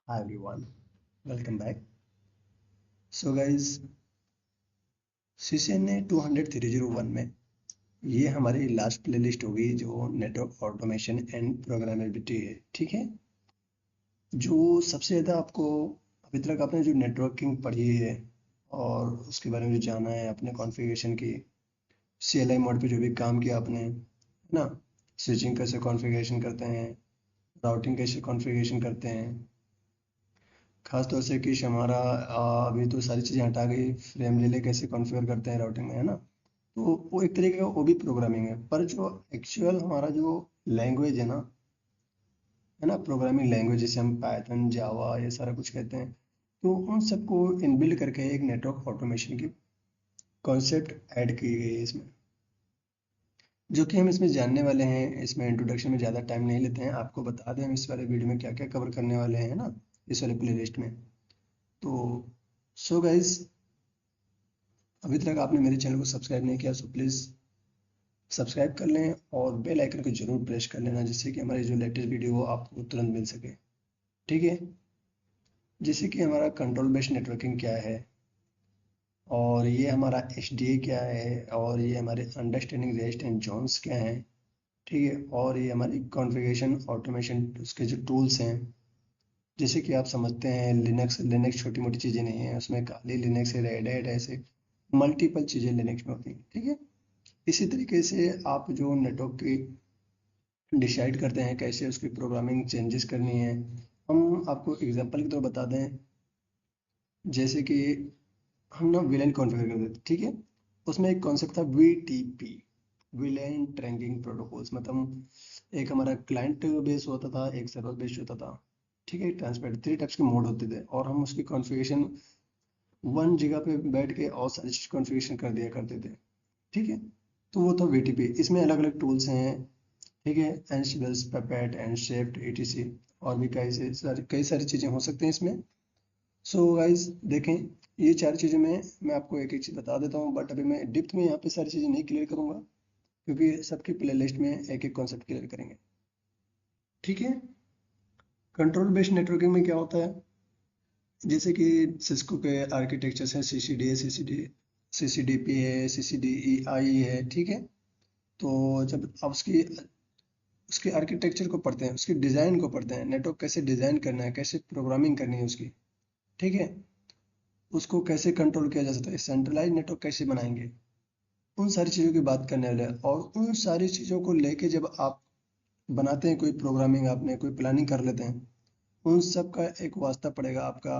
Hi everyone, welcome back. So guys, CCNA 200-301 में ये हमारी लास्ट प्लेलिस्ट होगी जो नेटवर्क ऑटोमेशन एंड प्रोग्रामेबिलिटी है, ठीक है। जो सबसे ज़्यादा आपको अभी तक आपने जो नेटवर्किंग पढ़ी है और उसके बारे में जो जाना है, अपने कॉन्फ़िगरेशन की CLI मोड पे जो भी काम किया आपने, है ना। स्विचिंग कैसे कॉन्फ़िगरेशन करते हैं, राउटिंग कैसे कॉन्फ़िगरेशन करते हैं, खास तौर से कि हमारा अभी तो सारी चीज़ें हटा गई, फ्रेम रिले कैसे कॉन्फ़िगर करते हैं राउटिंग में, है ना। तो वो एक तरीके का वो भी प्रोग्रामिंग है, पर जो एक्चुअल हमारा जो लैंग्वेज है ना, प्रोग्रामिंग लैंग्वेज जिसे हम पाइथन जावा ये सारा कुछ कहते हैं, तो उन सबको इनबिल्ड करके एक नेटवर्क ऑटोमेशन की कॉन्सेप्ट ऐड की गई है इसमें, जो कि हम इसमें जानने वाले हैं। इसमें इंट्रोडक्शन में ज़्यादा टाइम नहीं लेते हैं, आपको बता दें हम इस वाले वीडियो में क्या क्या कवर करने वाले हैं ना, इस वाले प्ले लिस्ट में। तो सो गाइज, अभी तक आपने मेरे चैनल को सब्सक्राइब नहीं किया सो प्लीज़ सब्सक्राइब कर लें और बेल आइकन को जरूर प्रेस कर लेना, जिससे कि हमारी जो लेटेस्ट वीडियो हो आपको तुरंत मिल सके, ठीक है। जैसे कि हमारा कंट्रोल बेस्ड नेटवर्किंग क्या है, और ये हमारा HDA क्या है, और ये हमारे अंडरस्टैंडिंग रेस्ट एंड जोन्स क्या हैं, ठीक है। और ये हमारी कॉन्फ़िगरेशन ऑटोमेशन उसके जो टूल्स हैं, जैसे कि आप समझते हैं लिनक्स लिनक्स छोटी मोटी चीज़ें नहीं है, उसमें खाली लिनक्स है, रेड हैट ऐसे मल्टीपल चीज़ें लिनक्स में होती हैं, ठीक है। इसी तरीके से आप जो नेटवर्क की डिसाइड करते हैं कैसे उसकी प्रोग्रामिंग चेंजेस करनी है, हम आपको एग्जांपल के तौर बता दें। जैसे कि हम ना विलेन कॉन्फ़िगर कर देते, ठीक है। उसमें एक कॉन्सेप्ट था VTP, विलेन ट्रैकिंग प्रोटोकॉल्स, मतलब एक हमारा क्लाइंट बेस होता था, एक सर्वर बेस होता था, ठीक है। ट्रांसपेरेंट 3 टाइप्स के मोड होते थे, और हम उसकी कॉन्फ़िगरेशन वन जगह पे बैठ के और सारी चीज़ कॉन्फ़िगरेशन कर दिया करते थे, ठीक है। तो वो था VTP। इसमें अलग अलग टूल्स हैं, ठीक है, एंसिबल्स, पेपेट एंड शेफ्ट etc, और भी कई सारी चीज़ें हो सकती हैं इसमें। सो गाइस देखें, ये चार चीज़ें मैं आपको एक एक चीज़ बता देता हूँ, बट अभी मैं डिप्थ में यहाँ पे सारी चीज़ें नहीं क्लियर करूँगा, क्योंकि सबकी प्ले लिस्ट में एक एक कॉन्सेप्ट क्लियर करेंगे, ठीक है। कंट्रोल बेस्ड नेटवर्किंग में क्या होता है, जैसे कि सिस्को के आर्किटेक्चर्स हैं, CCD है, CCDP है, CCDEI है, ठीक है। तो जब आप उसके आर्किटेक्चर को पढ़ते हैं, उसकी डिज़ाइन को पढ़ते हैं, नेटवर्क कैसे डिज़ाइन करना है, कैसे प्रोग्रामिंग करनी है उसकी, ठीक है। उसको कैसे कंट्रोल किया जा सकता है, सेंट्रलाइज नेटवर्क कैसे बनाएंगे, उन सारी चीज़ों की बात करने वाले हैं। और उन सारी चीज़ों को लेके जब आप बनाते हैं कोई प्रोग्रामिंग, आपने कोई प्लानिंग कर लेते हैं, उन सब का एक वास्ता पड़ेगा आपका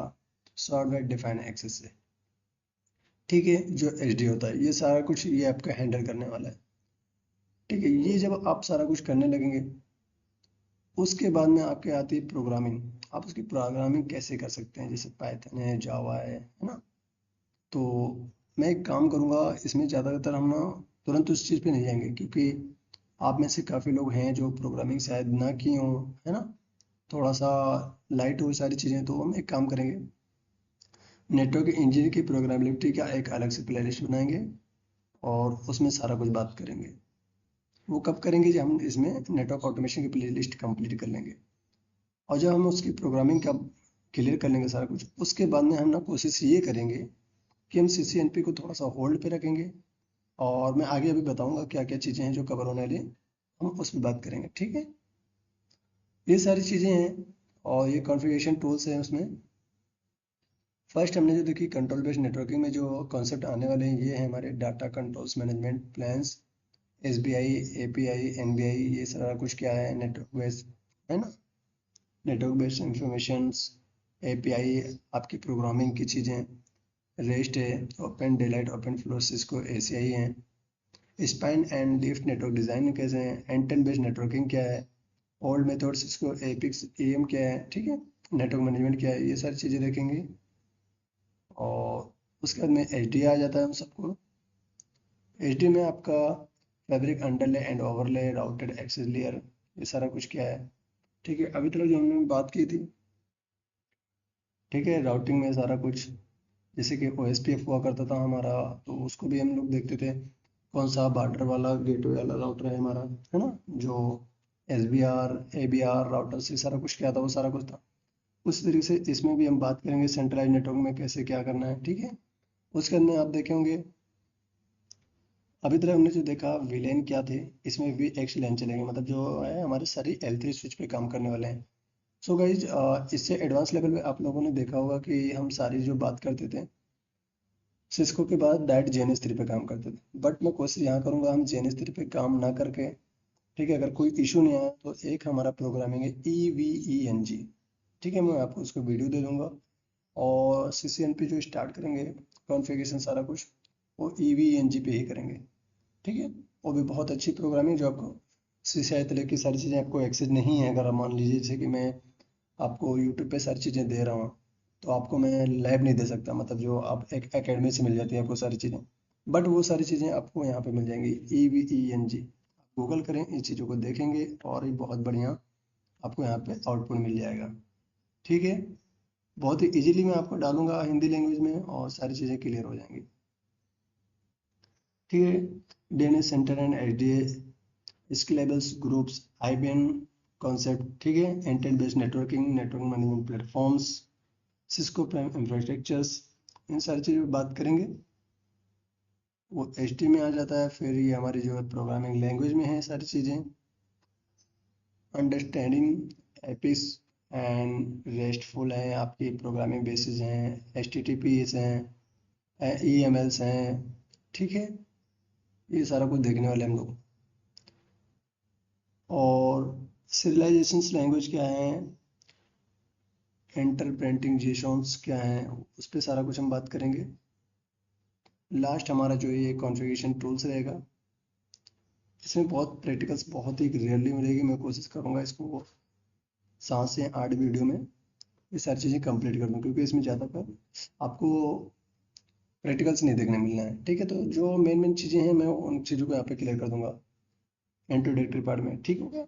सॉफ्टवेयर डिफाइंड एक्सेस से, ठीक है। जो HD होता है, ये सारा कुछ ये आपका हैंडल करने वाला है, ठीक है। ये जब आप सारा कुछ करने लगेंगे, उसके बाद में आपके आती है प्रोग्रामिंग। आप उसकी प्रोग्रामिंग कैसे कर सकते हैं, जैसे पाइथन है, जावा है ना। तो मैं एक काम करूँगा, इसमें ज़्यादातर हम ना तुरंत उस चीज़ पे नहीं जाएंगे, क्योंकि आप में से काफ़ी लोग हैं जो प्रोग्रामिंग शायद ना किए हों, है ना। थोड़ा सा लाइट हो सारी चीज़ें, तो हम एक काम करेंगे, नेटवर्क इंजीनियर की प्रोग्रामेबिलिटी का एक अलग से प्लेलिस्ट बनाएंगे और उसमें सारा कुछ बात करेंगे। वो कब करेंगे, जब हम इसमें नेटवर्क ऑटोमेशन की प्लेलिस्ट कंप्लीट कर लेंगे, और जब हम उसकी प्रोग्रामिंग का क्लियर कर लेंगे सारा कुछ, उसके बाद में हम ना कोशिश ये करेंगे कि हम CCNP को थोड़ा सा होल्ड पे रखेंगे, और मैं आगे अभी बताऊंगा क्या क्या चीज़ें हैं जो कवर होने वाली हैं, हम उस पर बात करेंगे, ठीक है। ये सारी चीज़ें हैं, और ये कॉन्फ़िगरेशन टूल्स हैं उसमें। फर्स्ट हमने जो देखी कंट्रोल बेस्ड नेटवर्किंग में जो कॉन्सेप्ट आने वाले हैं, ये है हमारे data controls management plans, SBI, API, NBI, ये सारा कुछ क्या है, नेटवर्क बेस्ड, है ना। नेटवर्क बेस्ड इंफॉर्मेशंस, API आपकी प्रोग्रामिंग की चीज़ें, रेस्ट है, open daylight open flow Cisco ACI है, spine and leaf network design कैसे है, एंटेन बेस्ड नेटवर्किंग क्या है, ओल्ड मेथड्स इसको एपिक्स EM क्या है, ठीक है। नेटवर्क मैनेजमेंट क्या है, ये सारी चीज़ें देखेंगे। और उसके बाद में HD आ जाता है हम सबको। HD में आपका fabric underlay and overlay routed access layer, ये सारा कुछ क्या है, ठीक है। अभी तक जो हमने बात की थी, ठीक है, राउटिंग में सारा कुछ, जैसे कि OSPF हुआ करता था हमारा, तो उसको भी हम लोग देखते थे, कौन सा बॉर्डर वाला गेटवे वाला राउटर है हमारा, है ना। जो SBR ABR राउटर से सारा कुछ क्या था, वो सारा कुछ था। उस तरीके से इसमें भी हम बात करेंगे सेंट्रलाइज नेटवर्क में कैसे क्या करना है, ठीक है। उसके अंदर आप देखेंगे अभी तक हमने जो देखा विलेन क्या थे, इसमें भी एक्स लेन चलेंगे, मतलब जो है हमारे सारी L3 स्विच पे काम करने वाले हैं। सो गाइज इससे एडवांस लेवल पे आप लोगों ने देखा होगा कि हम सारी जो बात करते थे सिस्को के बाद डायरेक्ट JNS3 पे काम करते थे, बट मैं कोशिश यहाँ करूँगा हम JNS3 पे काम ना करके, ठीक है, अगर कोई इशू नहीं आया तो एक हमारा प्रोग्रामिंग है EVENG, ठीक है, मैं आपको उसको वीडियो दे दूंगा। और CCNP जो स्टार्ट करेंगे कॉन्फ़िगरेशन सारा कुछ वो EVENG पे ही करेंगे, ठीक है। वो भी बहुत अच्छी प्रोग्रामिंग जो आपको CCI तले की सारी चीज़ें आपको एक्सेस नहीं है, अगर आप मान लीजिए जैसे कि मैं आपको यूट्यूब पे सारी चीज़ें दे रहा हूँ तो आपको मैं लैब नहीं दे सकता, मतलब जो आप एक एकेडमी से मिल जाती है आपको सारी चीज़ें, बट वो सारी चीज़ें आपको यहाँ पे मिल जाएंगी EVENG। गूगल करें, इन चीज़ों को देखेंगे और ये बहुत बढ़िया आपको यहाँ पे आउटपुट मिल जाएगा, ठीक है। बहुत ही इजीली मैं आपको डालूंगा हिंदी लैंग्वेज में और सारी चीज़ें क्लियर हो जाएंगी, ठीक है। DNS center and SDA scalables groups IBM concept, ठीक है, intent based networking, network management platforms, Cisco Prime infrastructures, इन सारी चीज़ों पर बात करेंगे। वो HT में आ जाता है, फिर ये हमारी जो है प्रोग्रामिंग लैंग्वेज में है सारी चीज़ें, अंडरस्टैंडिंग एपिक्स एंड रेस्टफुल है, आपकी प्रोग्रामिंग बेसिस हैं, HTTPs हैं, EMLs हैं, ठीक है। ये सारा कुछ देखने वाले हम लोग। और सीरियलाइजेशन लैंग्वेज क्या है, इंटरप्रेटिंग जेसॉन्स क्या है, उस पर सारा कुछ हम बात करेंगे। लास्ट हमारा जो है ये कॉन्फ़िगरेशन टूल्स रहेगा, इसमें बहुत प्रैक्टिकल्स बहुत ही रेयरली मिलेगी, मैं कोशिश करूँगा इसको 7 से 8 वीडियो में ये सारी चीज़ें कंप्लीट कर दूँ, क्योंकि इसमें ज़्यादातर आपको प्रैक्टिकल्स नहीं देखने मिलना है, ठीक है। तो जो मेन मेन चीज़ें हैं मैं उन चीज़ों को यहाँ पे क्लियर कर दूंगा इंट्रोडक्टरी पार्ट में, ठीक होगा।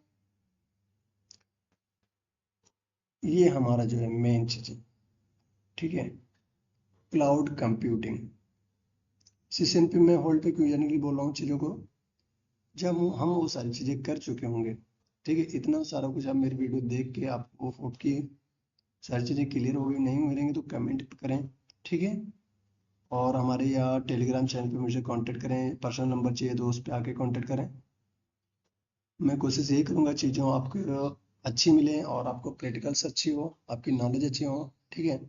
ये हमारा जो है मेन चीज़ है, ठीक है। क्लाउड कंप्यूटिंग, CCNP में होल्ड पे क्यों जाने के लिए बोल रहा हूँ चीज़ों को, जब हम वो सारी चीज़ें कर चुके होंगे, ठीक है, इतना सारा कुछ आप मेरी वीडियो देख के आपको आपकी सारी चीज़ें क्लियर हो गई नहीं मिलेंगी तो कमेंट करें, ठीक है। और हमारे यहाँ टेलीग्राम चैनल पे मुझे कांटेक्ट करें, पर्सनल नंबर चाहिए तो उस पर आके कांटेक्ट करें। मैं कोशिश यही करूँगा चीज़ें आपको अच्छी मिले और आपको प्रैक्टिकल्स अच्छी हो, आपकी नॉलेज अच्छी हो, ठीक है।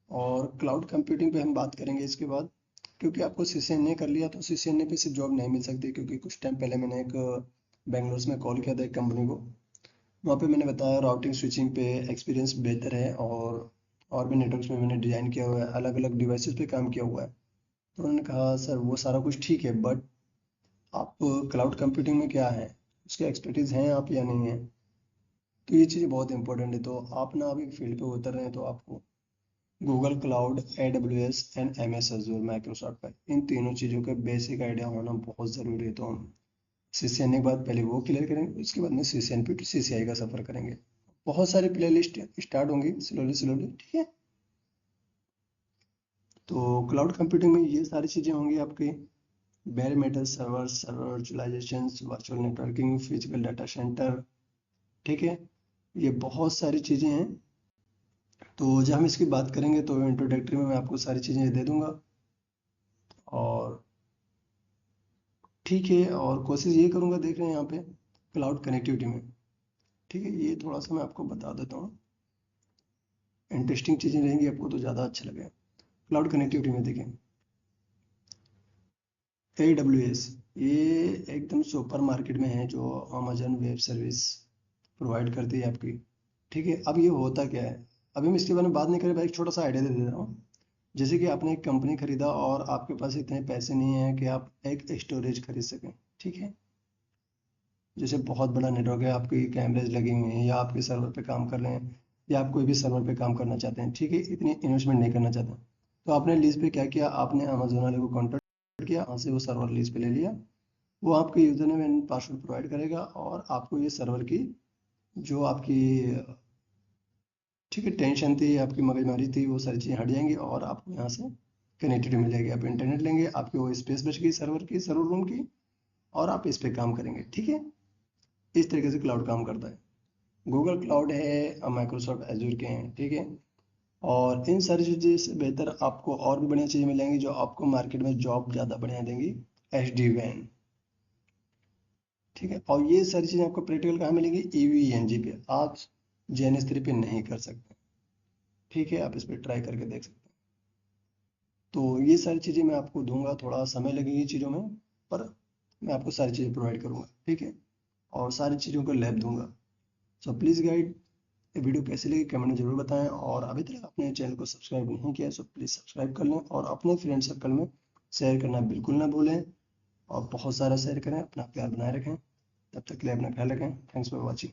और क्लाउड कंप्यूटिंग पे हम बात करेंगे इसके बाद, क्योंकि आपको CCNA कर लिया तो CCNA पे सिर्फ जॉब नहीं मिल सकती, क्योंकि कुछ टाइम पहले मैंने एक बेंगलोर में कॉल किया था एक कंपनी को, वहाँ पे मैंने बताया राउटिंग स्विचिंग पे एक्सपीरियंस बेहतर है, और भी नेटवर्क्स में मैंने डिज़ाइन किया हुआ है, अलग अलग डिवाइसेस पे काम किया हुआ है। तो उन्होंने कहा सर वो सारा कुछ ठीक है, बट आप क्लाउड कंप्यूटिंग में क्या है, उसके एक्सपर्टीज हैं आप या नहीं है। तो ये चीज़ें बहुत इंपॉर्टेंट है, तो आप ना अभी फील्ड पे उतर रहे हैं तो आपको Google cloud, AWS and MS Azure Microsoft का इन तीनों चीज़ों का बेसिक आइडिया होना बहुत ज़रूरी है। तो हम CCNA के बाद पहले वो क्लियर करेंगे, उसके बाद में CCNP टू CCI का सफ़र करेंगे। बहुत सारी प्ले लिस्ट स्टार्ट होंगी स्लोली स्लोली, ठीक है। तो क्लाउड कंप्यूटिंग में ये सारी चीज़ें होंगी आपकी, bare metal server, server virtualisation, virtual networking, physical data centre, ठीक है। ये बहुत सारी चीज़ें हैं, तो जब हम इसकी बात करेंगे तो इंट्रोडक्टरी में मैं आपको सारी चीज़ें दे दूंगा। और ठीक है, और कोशिश ये करूंगा, देख रहे हैं यहाँ पे क्लाउड कनेक्टिविटी में, ठीक है, ये थोड़ा सा मैं आपको बता देता हूँ, इंटरेस्टिंग चीज़ें रहेंगी आपको तो ज़्यादा अच्छा लगेगा। क्लाउड कनेक्टिविटी में देखें AWS, ये एकदम सुपर मार्केट में है जो अमेजन वेब सर्विस प्रोवाइड करती है आपकी, ठीक है। अब ये होता क्या है, अभी हम इसके बारे में बात नहीं करें, एक छोटा सा आइडिया दे दे रहा हूँ। जैसे कि आपने एक कंपनी खरीदा और आपके पास इतने पैसे नहीं हैं कि आप एक स्टोरेज खरीद सकें, ठीक है। जैसे बहुत बड़ा नेटवर्क है, आपकी कैमरेज लगे हुए हैं या आपके सर्वर पे काम कर रहे हैं, या आप कोई भी सर्वर पे काम करना चाहते हैं, ठीक है, इतनी इन्वेस्टमेंट नहीं करना चाहते, तो आपने लीज पे क्या किया, आपने अमेजोन वाले को कॉन्टेक्ट किया, वहाँ से वो सर्वर लीज पे ले लिया, वो आपके user name and password provide करेगा और आपको ये सर्वर की जो आपकी, ठीक है, टेंशन थी, आपकी मगजमारी थी, वो सारी चीज़ें हट जाएंगी और आपको यहाँ से कनेक्टिविटी मिल जाएगी, आप इंटरनेट लेंगे, आपकी वो स्पेस बच गई सर्वर की, सर्वर रूम की, और आप इस पे काम करेंगे, ठीक है। इस तरीके से क्लाउड काम करता है। गूगल क्लाउड है, माइक्रोसॉफ्ट एजूर के हैं, ठीक है। और इन सारी चीज़ें से बेहतर आपको और भी बढ़िया चीज़ें मिलेंगी जो आपको मार्केट में जॉब ज़्यादा बढ़िया देंगी। SD-WAN, ठीक है। और ये सारी चीज़ें आपको प्रैक्टिकल कहाँ मिलेंगी? EVE-NG पे। आप JNS3 पे नहीं कर सकते, ठीक है। आप इस पर ट्राई करके देख सकते हैं। तो ये सारी चीज़ें मैं आपको दूंगा, थोड़ा समय लगेगी चीज़ों में, पर मैं आपको सारी चीज़ें प्रोवाइड करूंगा, ठीक है। और सारी चीज़ों को लैब दूंगा। सो प्लीज़ गाइड, ये वीडियो कैसी लगी कमेंट में जरूर बताएं, और अभी तक आपने चैनल को सब्सक्राइब नहीं किया सो प्लीज़ सब्सक्राइब कर लें, और अपने फ्रेंड सर्कल में शेयर करना बिल्कुल ना भूलें, और बहुत सारा शेयर करें। अपना प्यार बनाए रखें। तब तक के लिए अपना ख्याल रखें। Thanks for watching.